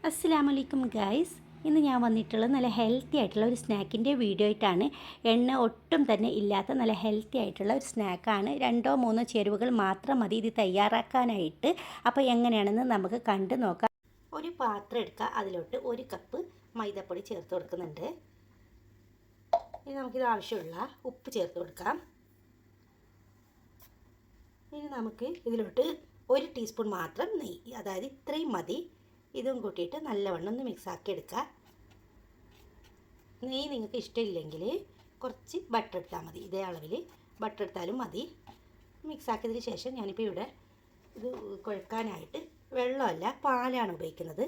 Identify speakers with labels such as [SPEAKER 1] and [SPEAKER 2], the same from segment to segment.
[SPEAKER 1] അസ്സലാമലൈക്കും ഗൈസ്. ഇന്ന് ഞാൻ വന്നിട്ടുള്ളത് നല്ല ഹെൽത്തി ആയിട്ടുള്ള ഒരു സ്നാക്കിൻ്റെ വീഡിയോ ആയിട്ടാണ്. എണ്ണ ഒട്ടും തന്നെ ഇല്ലാത്ത നല്ല ഹെൽത്തി ആയിട്ടുള്ള ഒരു സ്നാക്കാണ്. 2-3 ചേരുവകൾ മാത്രം മതി ഇത് തയ്യാറാക്കാനായിട്ട്. അപ്പോൾ എങ്ങനെയാണെന്ന് നമുക്ക് കണ്ടു നോക്കാം. ഒരു പാത്രം എടുക്കുക, അതിലോട്ട് 1 കപ്പ് മൈദപ്പൊടി ചേർത്ത് കൊടുക്കുന്നുണ്ട്. ഇനി നമുക്കിത് ആവശ്യമുള്ള ഉപ്പ് ചേർത്ത് കൊടുക്കാം. ഇനി നമുക്ക് ഇതിലോട്ട് 1 ടീസ്പൂൺ മാത്രം നെയ്യ്, അതായത് ഇത്രയും മതി. ഇതും കൂട്ടിയിട്ട് നല്ലവണ്ണം ഒന്ന് മിക്സാക്കി എടുക്കുക. നെയ്യ് നിങ്ങൾക്ക് ഇഷ്ടമില്ലെങ്കിൽ കുറച്ച് ബട്ടർ എടുത്താൽ മതി. ഇതേ അളവിൽ ബട്ടർ എടുത്താലും മതി. മിക്സാക്കിയതിന് ശേഷം ഞാനിപ്പോൾ ഇവിടെ ഇത് കുഴക്കാനായിട്ട് വെള്ളമല്ല പാലാണ് ഉപയോഗിക്കുന്നത്.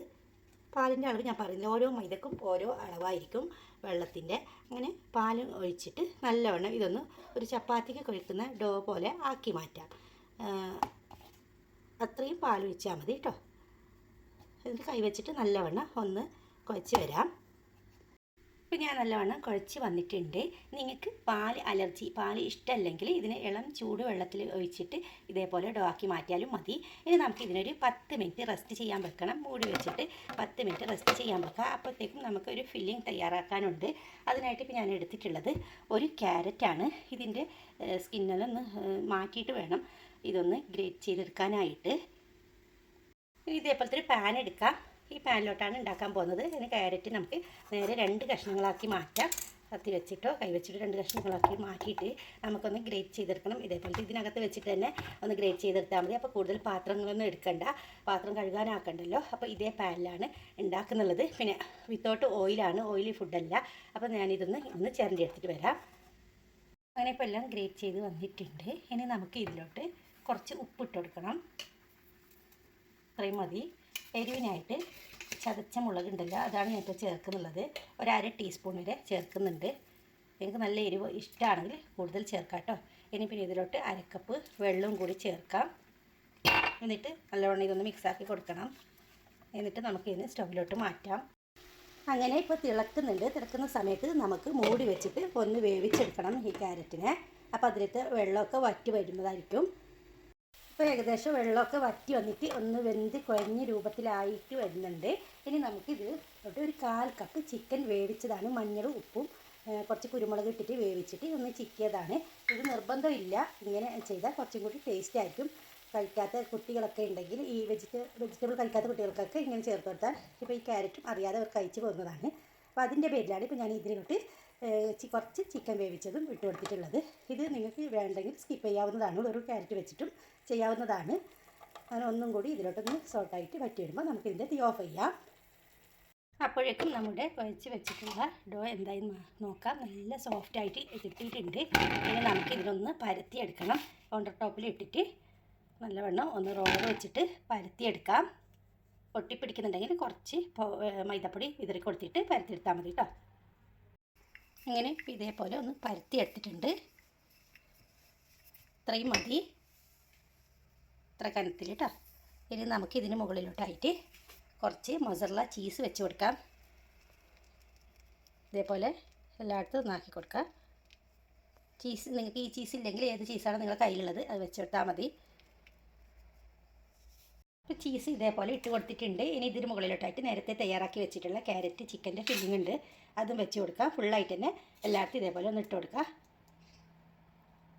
[SPEAKER 1] പാലിൻ്റെ അളവ് ഞാൻ പറയുന്നത് ഓരോ മൈദക്കും ഓരോ അളവായിരിക്കും വെള്ളത്തിൻ്റെ. അങ്ങനെ പാൽ ഒഴിച്ചിട്ട് നല്ലവണ്ണം ഇതൊന്ന് ഒരു ചപ്പാത്തിക്ക് കുഴക്കുന്ന ഡോ പോലെ ആക്കി മാറ്റാം. അത്രയും പാൽ ഒഴിച്ചാൽ മതി കേട്ടോ. എന്നിട്ട് കൈവച്ചിട്ട് നല്ലവണ്ണം ഒന്ന് കുഴച്ച് വരാം. ഇപ്പം ഞാൻ നല്ലവണ്ണം കുഴച്ച് വന്നിട്ടുണ്ട്. നിങ്ങൾക്ക് പാൽ ഇഷ്ടമല്ലെങ്കിൽ ഇതിനെ ഇളം ചൂട് വെള്ളത്തിൽ ഒഴിച്ചിട്ട് ഇതേപോലെ ഡോ ആക്കി മാറ്റിയാലും മതി. ഇനി നമുക്ക് ഇതിനൊരു 10 മിനിറ്റ് റെസ്റ്റ് ചെയ്യാൻ വെക്കണം. മൂടി വെച്ചിട്ട് 10 മിനിറ്റ് റെസ്റ്റ് ചെയ്യാൻ വെക്കാം. അപ്പോഴത്തേക്കും നമുക്കൊരു ഫില്ലിങ് തയ്യാറാക്കാനുണ്ട്. അതിനായിട്ട് ഇപ്പോൾ ഞാൻ എടുത്തിട്ടുള്ളത് ഒരു ക്യാരറ്റാണ്. ഇതിൻ്റെ സ്കിന്നെല്ലാം മാറ്റിയിട്ട് വേണം ഇതൊന്ന് ഗ്രേറ്റ് ചെയ്തെടുക്കാനായിട്ട്. ഇനി ഇതേപോലത്തെ ഒരു പാൻ എടുക്കാം. ഈ പാനിലോട്ടാണ് ഉണ്ടാക്കാൻ പോകുന്നത്. ഇതിന് ക്യാരറ്റ് നമുക്ക് നേരെ 2 കഷ്ണങ്ങളാക്കി മാറ്റാം. കത്തി വെച്ചിട്ടോ കൈ വെച്ചിട്ടോ 2 കഷ്ണങ്ങളാക്കി മാറ്റിയിട്ട് നമുക്കൊന്ന് ഗ്രേറ്റ് ചെയ്തെടുക്കണം. ഇതേപോലത്തെ ഇതിനകത്ത് വെച്ചിട്ട് തന്നെ ഒന്ന് ഗ്രേറ്റ് ചെയ്തെടുത്താൽ മതി. അപ്പോൾ കൂടുതൽ പാത്രങ്ങളൊന്നും എടുക്കണ്ട, പാത്രം കഴുകാനാക്കണ്ടല്ലോ. അപ്പോൾ ഇതേ പാനിലാണ് ഉണ്ടാക്കുന്നുള്ളത്. പിന്നെ വിത്തൗട്ട് ഓയിലാണ്, ഓയിലി ഫുഡല്ല. അപ്പോൾ ഞാനിതൊന്ന് ചിരണ്ടി എടുത്തിട്ട് വരാം. അങ്ങനെ ഇപ്പോൾ എല്ലാം ഗ്രേറ്റ് ചെയ്ത് വന്നിട്ടുണ്ട്. ഇനി നമുക്ക് ഇതിലോട്ട് കുറച്ച് ഉപ്പിട്ട് കൊടുക്കണം. അത്രയും മതി. എരിവിനായിട്ട് ചതച്ച മുളകുണ്ടല്ലോ, അതാണ് ഞാൻ ഇപ്പോൾ ചേർക്കുന്നുള്ളത്. 1/2 ടീസ്പൂൺ വരെ ചേർക്കുന്നുണ്ട്. എനിക്ക് നല്ല എരിവ് ഇഷ്ടമാണെങ്കിൽ കൂടുതൽ ചേർക്കാം കേട്ടോ. ഇനി പിന്നെ ഇതിലോട്ട് 1/2 കപ്പ് വെള്ളവും കൂടി ചേർക്കാം. എന്നിട്ട് നല്ലവണ്ണം ഇതൊന്ന് മിക്സാക്കി കൊടുക്കണം. എന്നിട്ട് നമുക്കിതിന് സ്റ്റൗവിലോട്ട് മാറ്റാം. അങ്ങനെ ഇപ്പോൾ തിളക്കുന്ന സമയത്ത് നമുക്ക് മൂടി വെച്ചിട്ട് ഒന്ന് വേവിച്ചെടുക്കണം ഈ ക്യാരറ്റിനെ. അപ്പോൾ അതിലത്തെ വെള്ളമൊക്കെ വറ്റി വരുന്നതായിരിക്കും. ഇപ്പോൾ ഏകദേശം വെള്ളമൊക്കെ വറ്റി വന്നിട്ട് ഒന്ന് വെന്ത് കുഴഞ്ഞ രൂപത്തിലായിട്ട് വരുന്നുണ്ട്. ഇനി നമുക്കിത് ഒരു 1/4 കപ്പ് ചിക്കൻ വേവിച്ചതാണ്. മഞ്ഞളും ഉപ്പും കുറച്ച് കുരുമുളക് ഇട്ടിട്ട് വേവിച്ചിട്ട് ഒന്ന് ചിക്കിയതാണ്. ഇത് നിർബന്ധമില്ല, ഇങ്ങനെ ചെയ്താൽ കുറച്ചും കൂടി ടേസ്റ്റ് ആയിരിക്കും. കഴിക്കാത്ത കുട്ടികളൊക്കെ ഉണ്ടെങ്കിൽ ഈ വെജിറ്റബിൾ കഴിക്കാത്ത കുട്ടികൾക്കൊക്കെ ഇങ്ങനെ ചേർത്ത് കൊടുത്താൽ ഇപ്പോൾ ഈ ക്യാരറ്റും അറിയാതെ അവർ കഴിച്ചു പോകുന്നതാണ്. അപ്പോൾ അതിൻ്റെ പേരിലാണ് ഇപ്പോൾ ഞാൻ ഇതിലോട്ട് കുറച്ച് ചിക്കൻ വേവിച്ചതും ഇട്ട് കൊടുത്തിട്ടുള്ളത്. ഇത് നിങ്ങൾക്ക് വേണ്ടെങ്കിൽ സ്കിപ്പ് ചെയ്യാവുന്നതാണ്. ഒരു ക്യാരറ്റ് വെച്ചിട്ടും ചെയ്യാവുന്നതാണ്. അങ്ങനെ ഒന്നും കൂടി ഇതിലോട്ടൊന്ന് സോട്ടായിട്ട് വറ്റി വരുമ്പോൾ നമുക്കിതിൻ്റെ തീ ഓഫ് ചെയ്യാം. അപ്പോഴേക്കും നമ്മുടെ കുഴച്ച് വെച്ചിട്ടുള്ള ഡോ എന്തായാലും നോക്കാം. നല്ല സോഫ്റ്റായിട്ട് കിട്ടിയിട്ടുണ്ട്. ഇനി നമുക്കിതിനൊന്ന് പരത്തിയെടുക്കണം. കൗണ്ടർ ടോപ്പിൽ ഇട്ടിട്ട് നല്ലവണ്ണം ഒന്ന് റോളർ വെച്ചിട്ട് പരത്തിയെടുക്കാം. ഒട്ടിപ്പിടിക്കുന്നുണ്ടെങ്കിൽ കുറച്ച് മൈദപ്പൊടി വിതറി കൊടുത്തിട്ട് പരത്തിയെടുത്താൽ മതി കേട്ടോ. ഇങ്ങനെ ഇതേപോലെ ഒന്ന് പരത്തിയെടുത്തിട്ടുണ്ട്. ഇത്രയും മതി, ഇത്ര കനത്തിൽ കേട്ടോ. ഇനി നമുക്ക് ഇതിന് മുകളിലോട്ടായിട്ട് കുറച്ച് മൊസറല്ല ചീസ് വെച്ച് കൊടുക്കാം. ഇതേപോലെ എല്ലായിടത്തും ഒന്നാക്കി കൊടുക്കാം. ചീസ് നിങ്ങൾക്ക് ഈ ചീസ് ഇല്ലെങ്കിൽ ഏത് ചീസാണ് നിങ്ങളുടെ കയ്യിലുള്ളത് അത് വെച്ച് കൊടുത്താൽ മതി. ഇപ്പോൾ ചീസ് ഇതേപോലെ ഇട്ട് കൊടുത്തിട്ടുണ്ട്. ഇനി ഇതിന് മുകളിലോട്ടായിട്ട് നേരത്തെ തയ്യാറാക്കി വെച്ചിട്ടുള്ള ക്യാരറ്റ് ചിക്കൻ്റെ ഫില്ലിംഗ് ഉണ്ട്, അതും വെച്ച് കൊടുക്കാം. ഫുള്ളായിട്ട് തന്നെ എല്ലായിടത്തും ഇതേപോലെ ഒന്ന് ഇട്ട് കൊടുക്കുക.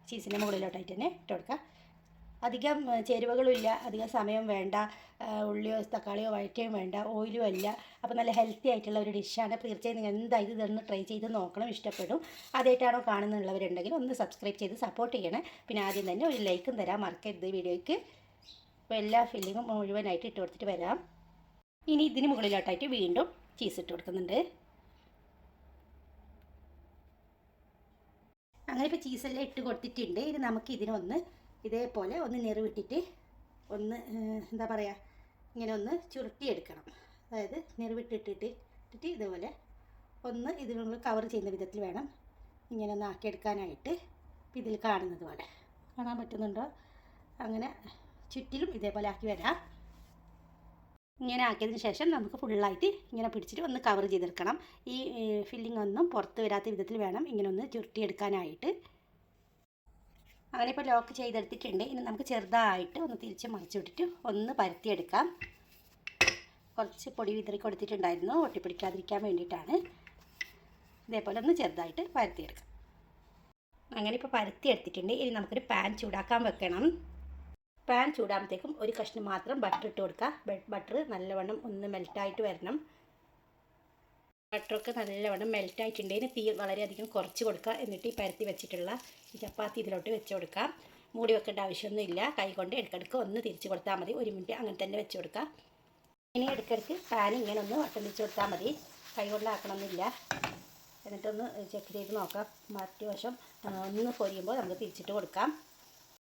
[SPEAKER 1] ചീസിൻ്റെ മുകളിലോട്ടായിട്ട് തന്നെ ഇട്ട് കൊടുക്കുക. അധികം ചേരുവകളും ഇല്ല, അധികം സമയം വേണ്ട, ഉള്ളിയോ തക്കാളിയോ വഴറ്റയും വേണ്ട, ഓയിലും അല്ല. അപ്പോൾ നല്ല ഹെൽത്തി ആയിട്ടുള്ള ഒരു ഡിഷാണ്. തീർച്ചയായും നിങ്ങൾ എന്തായാലും ഇതൊന്ന് ട്രൈ ചെയ്ത് നോക്കണം, ഇഷ്ടപ്പെടും. ആദ്യമായിട്ടാണോ കാണുന്നുള്ളവരുണ്ടെങ്കിൽ ഒന്ന് സബ്സ്ക്രൈബ് ചെയ്ത് സപ്പോർട്ട് ചെയ്യണേ. പിന്നെ ആദ്യം തന്നെ ഒരു ലൈക്കും തരാൻ മറക്കരുത് വീഡിയോയ്ക്ക്. അപ്പോൾ എല്ലാ ഫില്ലിങ്ങും മുഴുവനായിട്ട് ഇട്ട് കൊടുത്തിട്ട് വരാം. ഇനി ഇതിന് മുകളിലോട്ടായിട്ട് വീണ്ടും ചീസ് ഇട്ട് കൊടുക്കുന്നുണ്ട്. അങ്ങനെ ഇപ്പോൾ ചീസെല്ലാം ഇട്ട് കൊടുത്തിട്ടുണ്ട്. ഇനി നമുക്ക് ഇതിനൊന്ന് ഇതേപോലെ ഒന്ന് നിറവിട്ടിട്ട് ഒന്ന് എന്താ പറയുക, ഇങ്ങനെ ഒന്ന് ചുരുട്ടിയെടുക്കണം. അതായത് നിറവിട്ടിട്ടിട്ട് ഇതേപോലെ ഒന്ന് ഇതിനുള്ള കവർ ചെയ്യുന്ന വിധത്തിൽ വേണം ഇങ്ങനെ ഒന്ന് ആക്കിയെടുക്കാനായിട്ട്. ഇതിൽ കാണുന്നത് പോലെ കാണാൻ പറ്റുന്നുണ്ടോ? അങ്ങനെ ചുറ്റിലും ഇതേപോലെ ആക്കി വരാം. ഇങ്ങനെ ആക്കിയതിന് ശേഷം നമുക്ക് ഫുള്ളായിട്ട് ഇങ്ങനെ പിടിച്ചിട്ട് ഒന്ന് കവർ ചെയ്തെടുക്കണം. ഈ ഫില്ലിംഗ് ഒന്നും പുറത്ത് വരാത്ത വിധത്തിൽ വേണം ഇങ്ങനെ ഒന്ന് ചുരുട്ടിയെടുക്കാനായിട്ട്. അങ്ങനെ ഇപ്പോൾ ലോക്ക് ചെയ്തെടുത്തിട്ടുണ്ട്. ഇനി നമുക്ക് ചെറുതായിട്ട് ഒന്ന് തിരിച്ച് മറിച്ച് വിട്ടിട്ട് ഒന്ന് പരത്തിയെടുക്കാം. കുറച്ച് പൊടി വിതറി കൊടുത്തിട്ടുണ്ടായിരുന്നു, ഒട്ടിപ്പിടിക്കാതിരിക്കാൻ വേണ്ടിയിട്ടാണ്. ഇതേപോലെ ഒന്ന് ചെറുതായിട്ട് പരത്തിയെടുക്കാം. അങ്ങനെ ഇപ്പോൾ പരത്തി എടുത്തിട്ടുണ്ട്. ഇനി നമുക്കൊരു പാൻ ചൂടാക്കാൻ വെക്കണം. പാൻ ചൂടാകുമ്പോഴത്തേക്കും ഒരു കഷ്ണം മാത്രം ബട്ടർ ഇട്ട് കൊടുക്കുക. ബട്ടർ നല്ലവണ്ണം ഒന്ന് മെൽറ്റായിട്ട് വരണം. ബട്ടറൊക്കെ നല്ലവണ്ണം മെൽറ്റായിട്ടുണ്ടെങ്കിൽ തീ വളരെയധികം കുറച്ച് കൊടുക്കുക. എന്നിട്ട് ഈ പരത്തി വെച്ചിട്ടുള്ള ഈ ചപ്പാത്തി ഇതിലോട്ട് വെച്ച് കൊടുക്കാം. മൂടി വെക്കേണ്ട ആവശ്യമൊന്നുമില്ല. കൈ കൊണ്ട് ഇടയ്ക്കിടയ്ക്ക് ഒന്ന് തിരിച്ച് കൊടുത്താൽ മതി. 1 മിനിറ്റ് അങ്ങനെ തന്നെ വെച്ച് കൊടുക്കുക. ഇനി ഇടയ്ക്കിടയ്ക്ക് പാൻ ഇങ്ങനെ ഒന്ന് വട്ടം തിരിച്ച് കൊടുത്താൽ മതി. കൈ കൊണ്ടാക്കണമെന്നില്ല. എന്നിട്ടൊന്ന് ചെക്ക് ചെയ്ത് നോക്കാം. മറ്റു വശം ഒന്ന് പൊരിയുമ്പോൾ നമുക്ക് തിരിച്ചിട്ട് കൊടുക്കാം.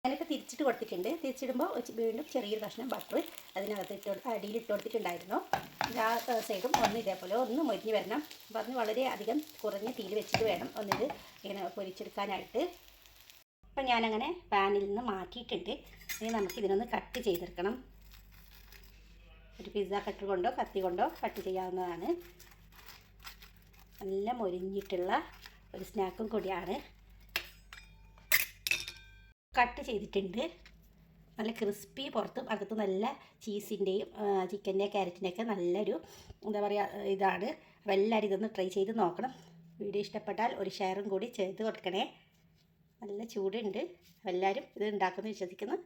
[SPEAKER 1] ഞാനിപ്പോൾ തിരിച്ചിട്ട് കൊടുത്തിട്ടുണ്ട്. തിരിച്ചിടുമ്പോൾ വീണ്ടും ചെറിയൊരു കഷ്ണം ബട്ടർ അതിനകത്ത് അടിയിലിട്ട് കൊടുത്തിട്ടുണ്ടായിരുന്നു. ആ സൈഡും ഒന്ന് ഇതേപോലെ ഒന്ന് മൊരിഞ്ഞ് വരണം. അപ്പോൾ അതിന് വളരെ അധികം കുറഞ്ഞ തീയിൽ വെച്ചിട്ട് വേണം ഒന്നിത് ഇങ്ങനെ പൊരിച്ചെടുക്കാനായിട്ട്. അപ്പം ഞാനങ്ങനെ പാനിൽ നിന്ന് മാറ്റിയിട്ടുണ്ട്. ഇനി നമുക്കിതിനൊന്ന് കട്ട് ചെയ്തെടുക്കണം. ഒരു പിസ്സ കട്ടർ കൊണ്ടോ കത്തി കൊണ്ടോ കട്ട് ചെയ്യാവുന്നതാണ്. നല്ല മൊരിഞ്ഞിട്ടുള്ള ഒരു സ്നാക്കും കൂടിയാണ്. കട്ട് ചെയ്തിട്ടുണ്ട്. നല്ല ക്രിസ്പി, പുറത്തും അകത്തും നല്ല ചീസിൻ്റെയും ചിക്കൻ്റെ ക്യാരറ്റിൻ്റെയൊക്കെ നല്ലൊരു എന്താ പറയുക ഇതാണ്. അപ്പോൾ എല്ലാവരും ഇതൊന്ന് ട്രൈ ചെയ്ത് നോക്കണം. വീഡിയോ ഇഷ്ടപ്പെട്ടാൽ ഒരു ഷെയറും കൂടി ചെയ്ത് കൊടുക്കണേ. നല്ല ചൂടുണ്ട്. എല്ലാവരും ഇത് ഉണ്ടാക്കുമെന്ന് വിശ്വസിക്കുന്നു.